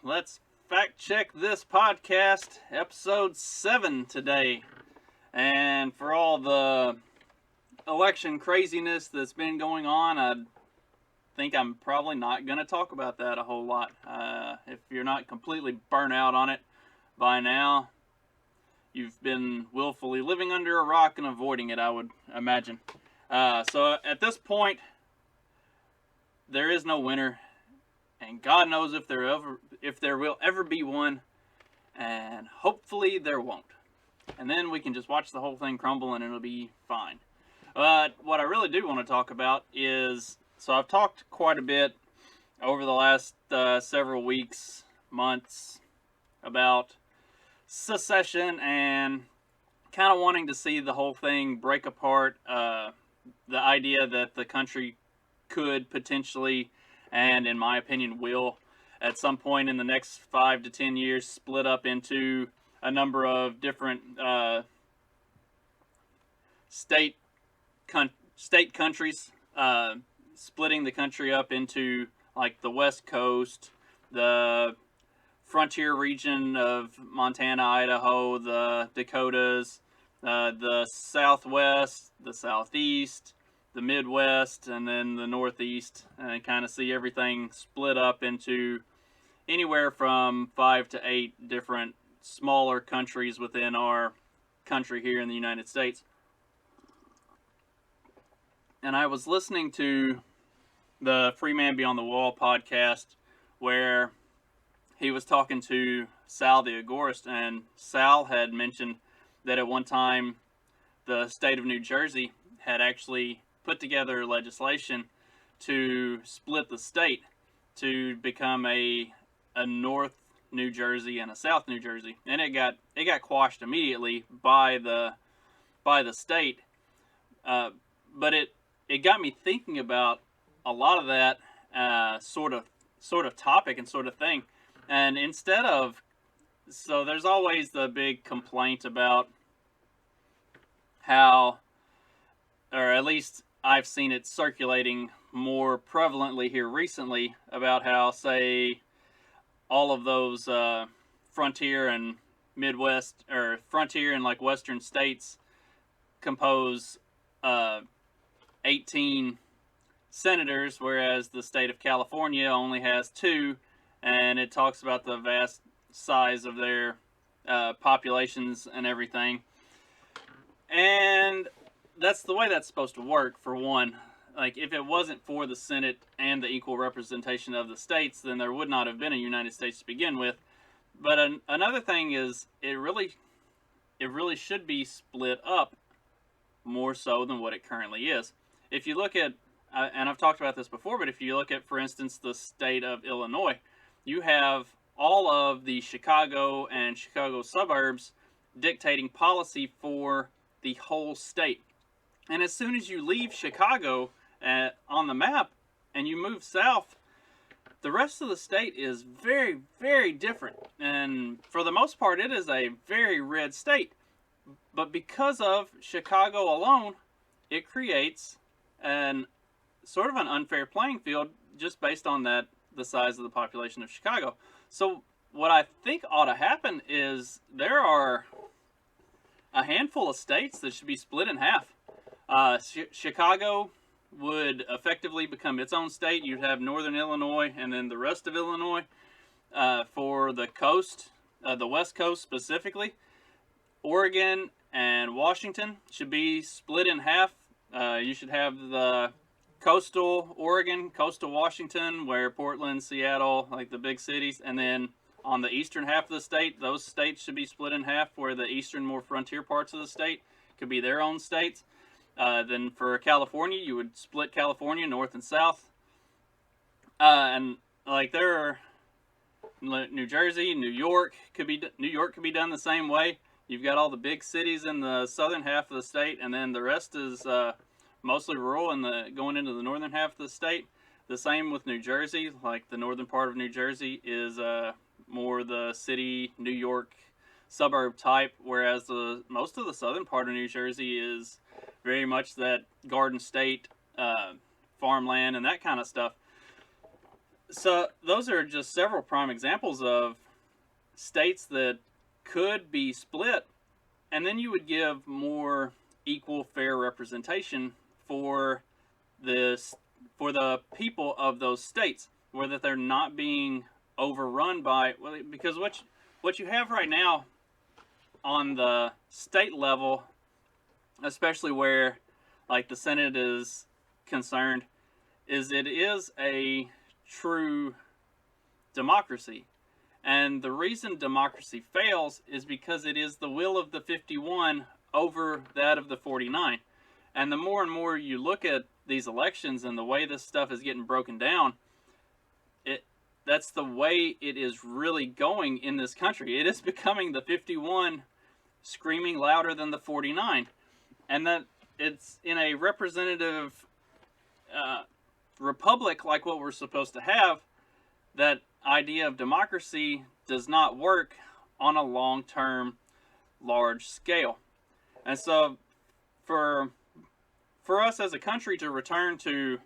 Let's fact check this podcast, episode 7 today. And for all the election craziness that's been going on, I think I'm probably not going to talk about that a whole lot. If you're not completely burnt out on it by now, you've been willfully living under a rock and avoiding it, I would imagine. So at this point, there is no winner, and God knows if there will ever be one, and hopefully there won't. And then we can just watch the whole thing crumble and it'll be fine. But what I really do want to talk about is, so I've talked quite a bit over the last several weeks, months, about secession and kind of wanting to see the whole thing break apart. The idea that the country could potentially, and in my opinion will, at some point in the next 5 to 10 years, split up into a number of different state countries, splitting the country up into like the West Coast, the frontier region of Montana, Idaho, the Dakotas, the Southwest, the Southeast, the Midwest, and then the Northeast, and kind of see everything split up into anywhere from 5 to 8 different smaller countries within our country here in the United States. And I was listening to the Free Man Beyond the Wall podcast where he was talking to Sal the Agorist, and Sal had mentioned that at one time the state of New Jersey had actually put together legislation to split the state to become a North New Jersey and a South New Jersey, and it got quashed immediately by the state. But it got me thinking about a lot of that sort of topic and sort of thing. And instead of, so there's always the big complaint about how, or at least I've seen it circulating more prevalently here recently, about how, say, all of those frontier and Midwest, or frontier and like Western states compose 18 senators, whereas the state of California only has 2, and it talks about the vast size of their populations and everything. And that's the way that's supposed to work, for one. Like, if it wasn't for the Senate and the equal representation of the states, then there would not have been a United States to begin with. But another thing is, it really should be split up more so than what it currently is. If you look at, and I've talked about this before, but if you look at, for instance, the state of Illinois, you have all of the Chicago and Chicago suburbs dictating policy for the whole state. And as soon as you leave Chicago on the map and you move south, the rest of the state is very, very different. And for the most part, it is a very red state. But because of Chicago alone, it creates an sort of an unfair playing field just based on the size of the population of Chicago. So what I think ought to happen is there are a handful of states that should be split in half. Chicago would effectively become its own state. You'd have Northern Illinois and then the rest of Illinois. For the coast, the West Coast specifically, Oregon and Washington should be split in half. You should have the coastal Oregon, coastal Washington, where Portland, Seattle, like the big cities, and then on the eastern half of the state, those states should be split in half, where the eastern, more frontier parts of the state could be their own states. Then for California, you would split California north and south. And like there are New Jersey, New York could be done the same way. You've got all the big cities in the southern half of the state, and then the rest is mostly rural and going into the northern half of the state. The same with New Jersey. Like the northern part of New Jersey is more the city, New York suburb type, whereas most of the southern part of New Jersey is very much that Garden State farmland and that kind of stuff. So those are just several prime examples of states that could be split, and then you would give more equal, fair representation for this for the people of those states, where that they're not being overrun by, well, because what you have right now on the state level, especially where like the Senate is concerned, is it is a true democracy. And the reason democracy fails is because it is the will of the 51 over that of the 49. And the more and more you look at these elections and the way this stuff is getting broken down, that's the way it is really going in this country. It is becoming the 51 screaming louder than the 49. And that it's in a representative republic like what we're supposed to have, that idea of democracy does not work on a long-term, large scale. And so for us as a country to return to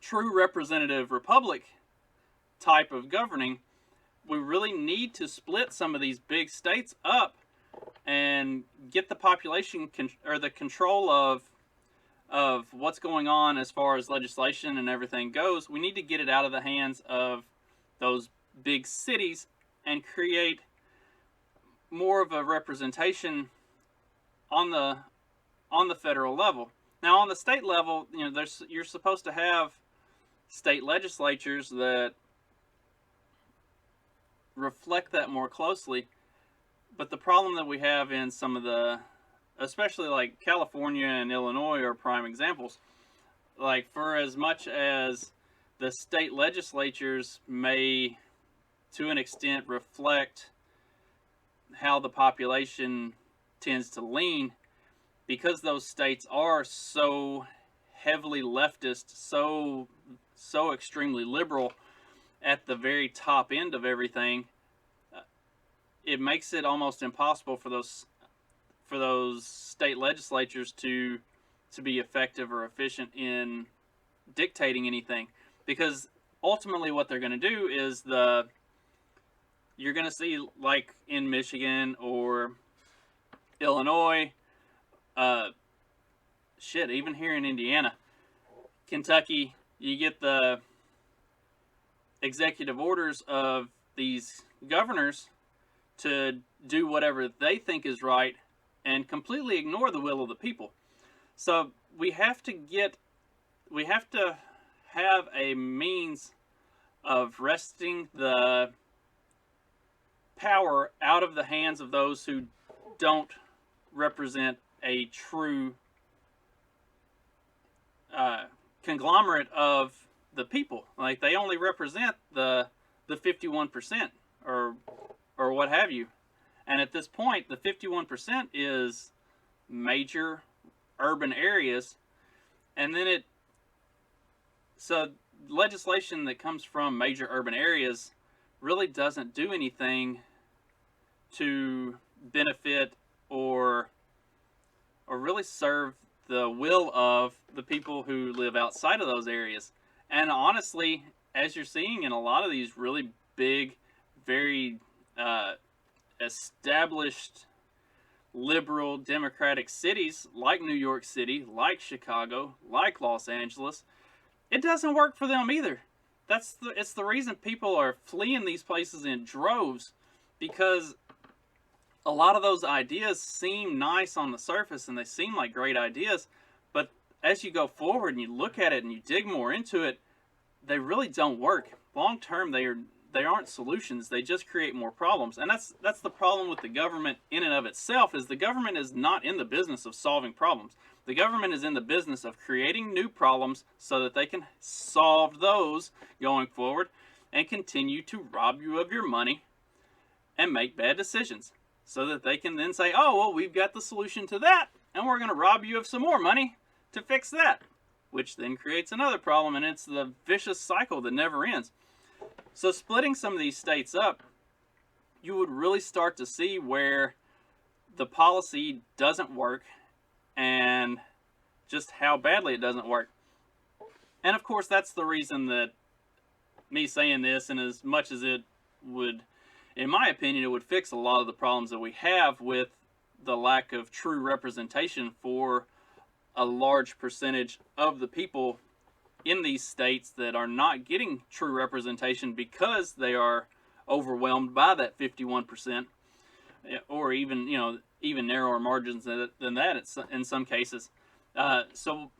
true representative republic type of governing, we really need to split some of these big states up and get the population or the control of what's going on as far as legislation and everything goes. We need to get it out of the hands of those big cities and create more of a representation on the federal level. Now, on the state level, you're supposed to have state legislatures that reflect that more closely. But the problem that we have in some of the, especially like California and Illinois are prime examples. Like, for as much as the state legislatures may, to an extent, reflect how the population tends to lean, because those states are so heavily leftist, so extremely liberal at the very top end of everything, it makes it almost impossible for those state legislatures to be effective or efficient in dictating anything. Because ultimately what they're going to do is you're going to see, like in Michigan or Illinois, even here in Indiana, Kentucky, you get the executive orders of these governors to do whatever they think is right and completely ignore the will of the people. So we have to have a means of wresting the power out of the hands of those who don't represent a true conglomerate of the people. Like, they only represent the 51% or what have you. And at this point, the 51% is major urban areas, and then so legislation that comes from major urban areas really doesn't do anything to benefit or really serve the will of the people who live outside of those areas. And honestly, as you're seeing in a lot of these really big, very established liberal democratic cities like New York City, like Chicago, like Los Angeles, it doesn't work for them either. It's the reason people are fleeing these places in droves, because a lot of those ideas seem nice on the surface and they seem like great ideas, but as you go forward and you look at it and you dig more into it, they really don't work. Long term, they aren't solutions. They just create more problems. And that's the problem with the government in and of itself, is the government is not in the business of solving problems. The government is in the business of creating new problems so that they can solve those going forward and continue to rob you of your money and make bad decisions, so that they can then say, oh, well, we've got the solution to that, and we're going to rob you of some more money to fix that, which then creates another problem, and it's the vicious cycle that never ends. So splitting some of these states up, you would really start to see where the policy doesn't work and just how badly it doesn't work. And of course, that's the reason that me saying this, and as much as it would, in my opinion, it would fix a lot of the problems that we have with the lack of true representation for a large percentage of the people in these states that are not getting true representation because they are overwhelmed by that 51%, or even, even narrower margins than that in some cases. So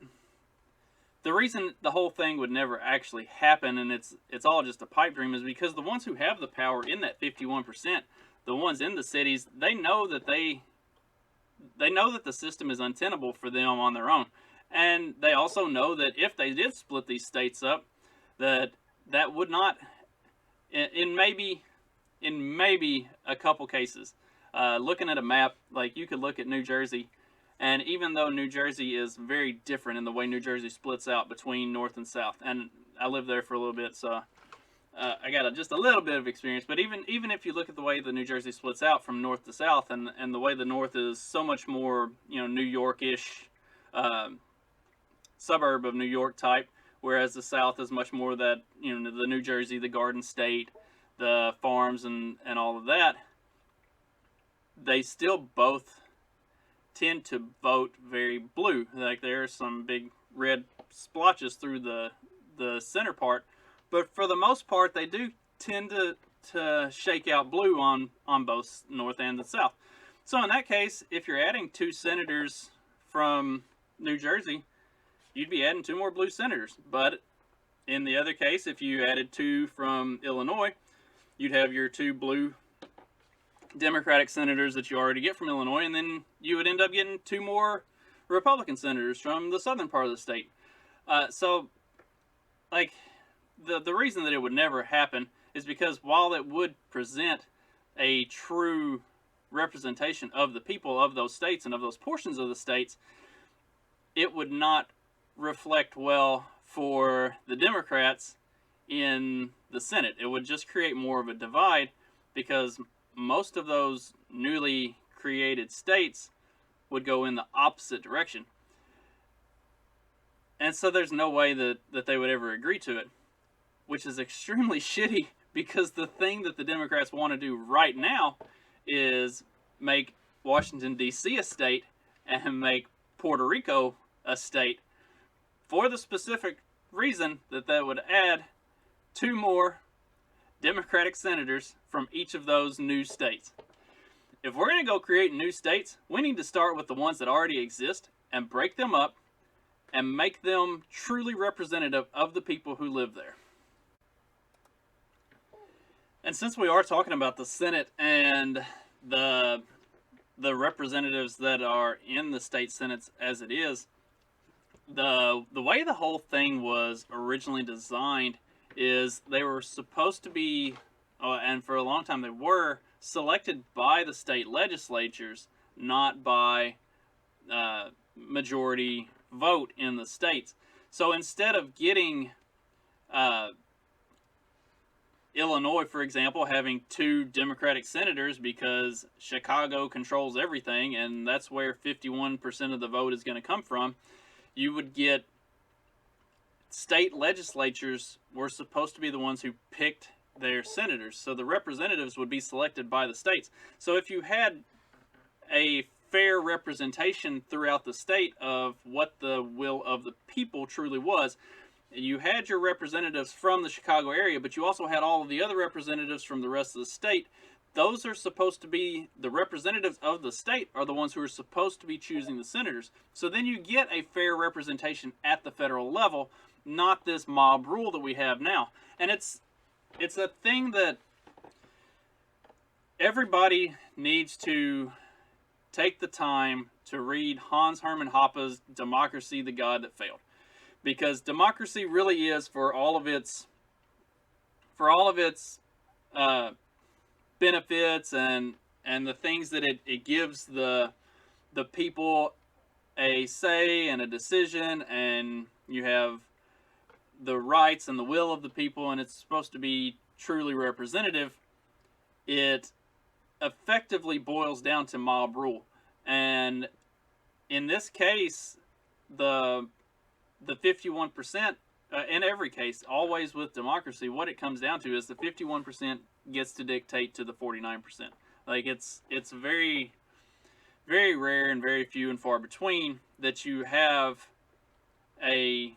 the reason the whole thing would never actually happen, and it's all just a pipe dream, is because the ones who have the power in that 51%, the ones in the cities, they know that the system is untenable for them on their own, and they also know that if they did split these states up, that would not, in maybe a couple cases, looking at a map, like you could look at New Jersey. And even though New Jersey is very different in the way New Jersey splits out between North and South, and I lived there for a little bit, so I got just a little bit of experience. But even if you look at the way the New Jersey splits out from North to South, and the way the North is so much more, New York-ish, suburb of New York type, whereas the South is much more that, the New Jersey, the Garden State, the farms, and all of that, they still both tend to vote very blue. Like there are some big red splotches through the center part, but for the most part they do tend to shake out blue on both North and the South. So in that case, if you're adding 2 senators from New Jersey, you'd be adding 2 more blue senators. But in the other case, if you added 2 from Illinois, you'd have your 2 blue Democratic senators that you already get from Illinois, and then you would end up getting 2 more Republican senators from the southern part of the state. So, like, the reason that it would never happen is because while it would present a true representation of the people of those states and of those portions of the states, it would not reflect well for the Democrats in the Senate. It would just create more of a divide, because most of those newly created states would go in the opposite direction. And so there's no way that they would ever agree to it, which is extremely shitty, because the thing that the Democrats want to do right now is make Washington, D.C. a state and make Puerto Rico a state, for the specific reason that would add 2 more Democratic senators from each of those new states. If we're going to go create new states, we need to start with the ones that already exist and break them up and make them truly representative of the people who live there. And since we are talking about the Senate and the representatives that are in the state senates as it is, the way the whole thing was originally designed is they were supposed to be, and for a long time they were, selected by the state legislatures, not by majority vote in the states. So instead of getting Illinois, for example, having 2 Democratic senators because Chicago controls everything and that's where 51% of the vote is going to come from, you would get state legislatures were supposed to be the ones who picked their senators. So the representatives would be selected by the states. So if you had a fair representation throughout the state of what the will of the people truly was, you had your representatives from the Chicago area, but you also had all of the other representatives from the rest of the state. Those are supposed to be, the representatives of the state are the ones who are supposed to be choosing the senators. So then you get a fair representation at the federal level, not this mob rule that we have now. And it's a thing that everybody needs to take the time to read Hans Hermann Hoppe's Democracy, the God That Failed. Because democracy really is, for all of its benefits and the things that it gives the people a say and a decision, and you have the rights and the will of the people, and it's supposed to be truly representative, it effectively boils down to mob rule. And in this case, the 51% in every case, always with democracy, what it comes down to is the 51% gets to dictate to the 49%. Like it's very, very rare and very few and far between that you have a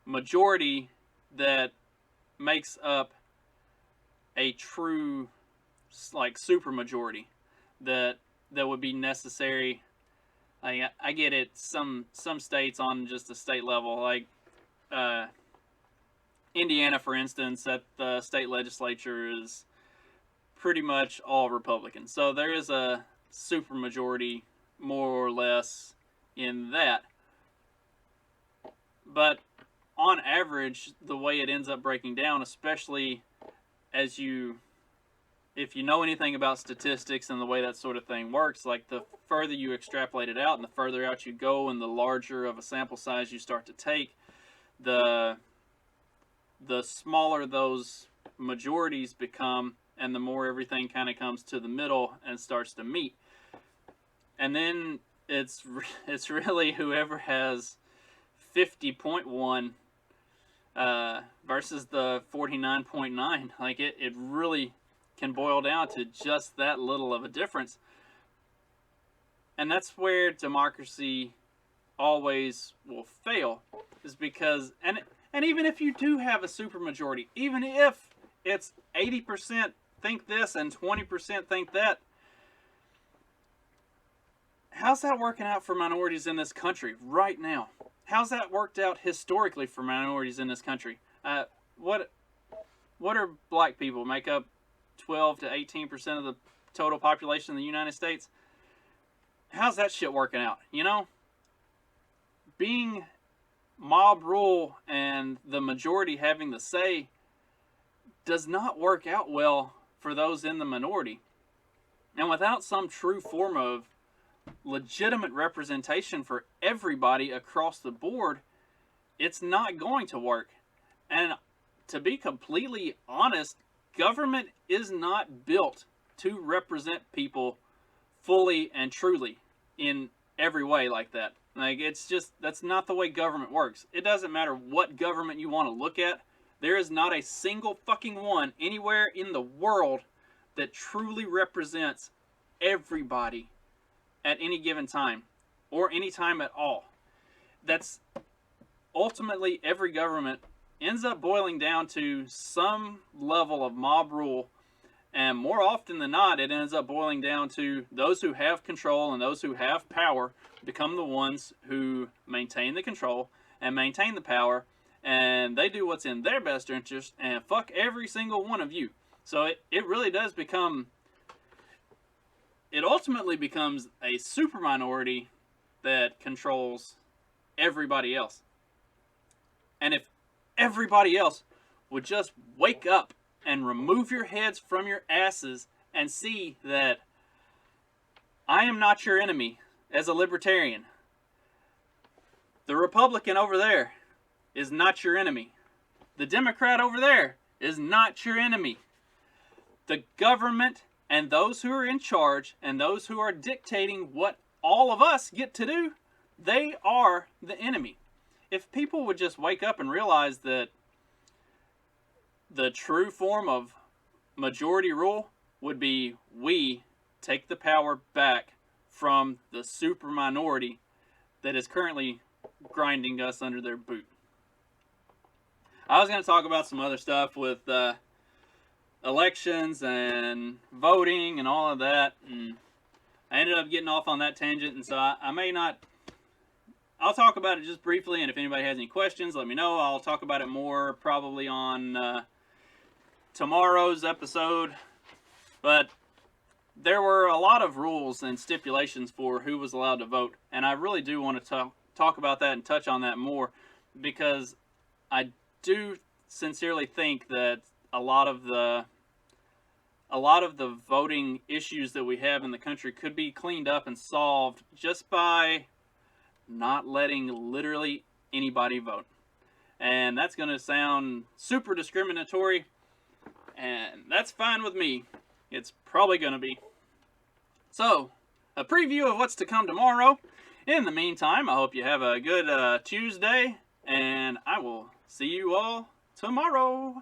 majority that makes up a true like super majority that would be necessary. I get it. Some states on just a state level, like Indiana, for instance, at the state legislature is pretty much all Republican. So there is a super majority, more or less, in that. But on average, the way it ends up breaking down, especially as if you know anything about statistics and the way that sort of thing works, like the further you extrapolate it out and the further out you go and the larger of a sample size you start to take, the smaller those majorities become and the more everything kind of comes to the middle and starts to meet. And then it's really whoever has 50.1 versus the 49.9. Like it really can boil down to just that little of a difference. And that's where democracy always will fail, is because and even if you do have a supermajority, even if it's 80% think this and 20% think that, how's that working out for minorities in this country right now? How's that worked out historically for minorities in this country? What are black people? Make up 12 to 18% of the total population of the United States? How's that shit working out? You know? Being mob rule and the majority having the say does not work out well for those in the minority. And without some true form of legitimate representation for everybody across the board, it's not going to work. And to be completely honest, government is not built to represent people fully and truly in every way like that. Like, it's just, that's not the way government works. It doesn't matter what government you want to look at. There is not a single fucking one anywhere in the world that truly represents everybody at any given time, or any time at all. That's ultimately, every government ends up boiling down to some level of mob rule, and more often than not, it ends up boiling down to those who have control and those who have power become the ones who maintain the control and maintain the power, and they do what's in their best interest and fuck every single one of you. So it really does become, it ultimately becomes a super minority that controls everybody else. And if everybody else would just wake up and remove your heads from your asses and see that I am not your enemy as a libertarian. The Republican over there is not your enemy. The Democrat over there is not your enemy. The government and those who are in charge and those who are dictating what all of us get to do, they are the enemy. If people would just wake up and realize that the true form of majority rule would be we take the power back from the super minority that is currently grinding us under their boot. I was going to talk about some other stuff with elections and voting and all of that, and I ended up getting off on that tangent, and so I may not. I'll talk about it just briefly, and if anybody has any questions, let me know. I'll talk about it more probably on tomorrow's episode. But there were a lot of rules and stipulations for who was allowed to vote, and I really do want to talk about that and touch on that more, because I do sincerely think that a lot of the voting issues that we have in the country could be cleaned up and solved just by not letting literally anybody vote. And that's going to sound super discriminatory, and that's fine with me. It's probably going to be. So, a preview of what's to come tomorrow. In the meantime, I hope you have a good Tuesday, and I will see you all tomorrow.